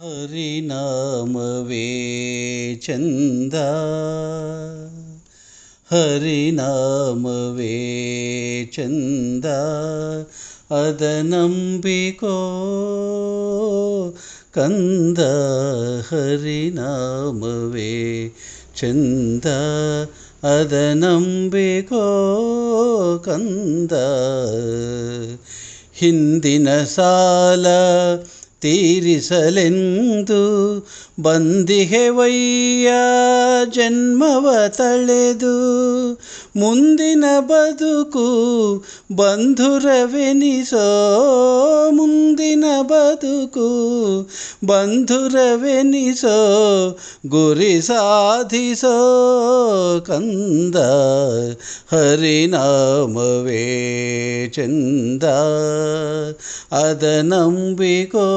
ಹರಿನಾಮವೇ ಚಂದ, ಹರಿನಾಮವೇ ಚಂದ, ಅದ ನಂಬಿಕೋ ಕಂದ. ಹರಿನಾಮವೇ ಚಂದ, ಅದ ನಂಬಿಕೋ ಕಂದ. ಹಿಂದಿನ ಸಾಲ ತೀರಿಸಲೆಂದು ಬಂದಿಹೆವಯ್ಯ ಜನ್ಮವ ತಳೆದು, ಮುಂದಿನ ಬದುಕು ಬಂಧುರವೆನಿಸೋ, ಮುಂದಿನ ಬದುಕು ಬಂಧುರವೆನಿಸೋ, ಗುರಿ ಸಾಧಿಸೋ ಕಂದ. ಹರಿನಾಮವೇ ಚಂದ, ಅದ ನಂಬಿಕೋ,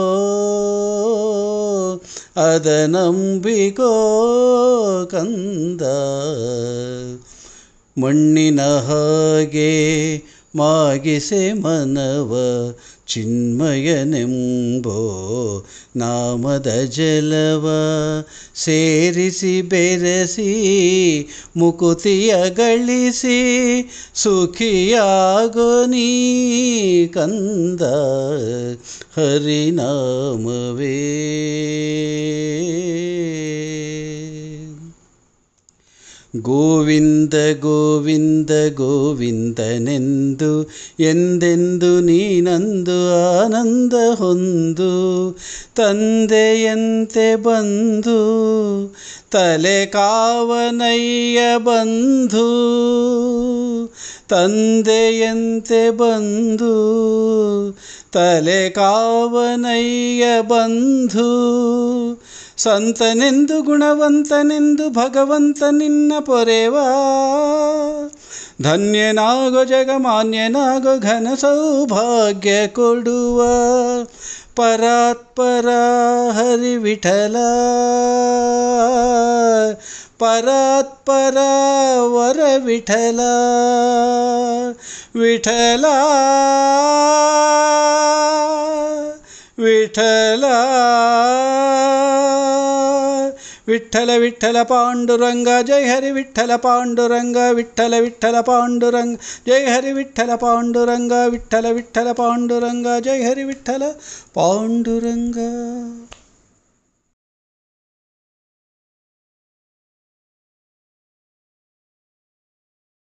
ಅದ ನಂಬಿಕೋ ಕಂದ. ಮಣ್ಣಿನ ಹಾಗೆ ಮಾಗಿಸೆ ಮನವ ಚಿನ್ಮಯನೆಂಬೋ ನಾಮದ ಜಲವ ಸೇರಿಸಿ ಬೆರೆಸಿ ಮುಕುತಿಯ ಗಳಿಸಿ ಸುಖಿಯಾಗೋ ನೀ ಕಂದ. ಹರಿನಾಮವೇ ಗೋವಿಂದ ಗೋವಿಂದ ಗೋವಿಂದನೆಂದು ಎಂದೆಂದು ನೀನಂದು ಆನಂದ ಹೊಂದು, ತಂದೆಯಂತೆ ಬಂದು ತಲೆ ಕಾವನಯ್ಯ ಬಂಧು, ತಂದೆಯಂತೆ ಬಂದು ತಲೆ ಕಾವನಯ್ಯ ಬಂಧು. ಸಂತನೆಂದು ಗುಣವಂತನೆಂದು ಭಗವಂತ ನಿನ್ನ ಪೊರೆವಾ, ಧನ್ಯನಾಗೋ ಜಗಮಾನ್ಯನಾಗೋ ಘನ ಸೌಭಾಗ್ಯ ಕೊಡುವ ಪರಾತ್ಪರ ಹರಿ ವಿಠಲ, ಪರಾತ್ಪರ ವರ ವಿಠಲ. ವಿಠಲ ವಿಠಲ ವಿಠಲ ವಿಠಲ ಪಾಂಡುರಂಗ ಜೈ ಹರಿ ವಿಠಲ ಪಾಂಡುರಂಗ, ವಿಠಲ ವಿಠಲ ಪಾಂಡುರಂಗ ಜೈ ಹರಿ ವಿಠಲ ಪಾಂಡುರಂಗ, ವಿಠಲ ವಿಠಲ ಪಾಂಡುರಂಗ ಜೈ ಹರಿ ವಿಠಲ ಪಾಂಡುರಂಗ.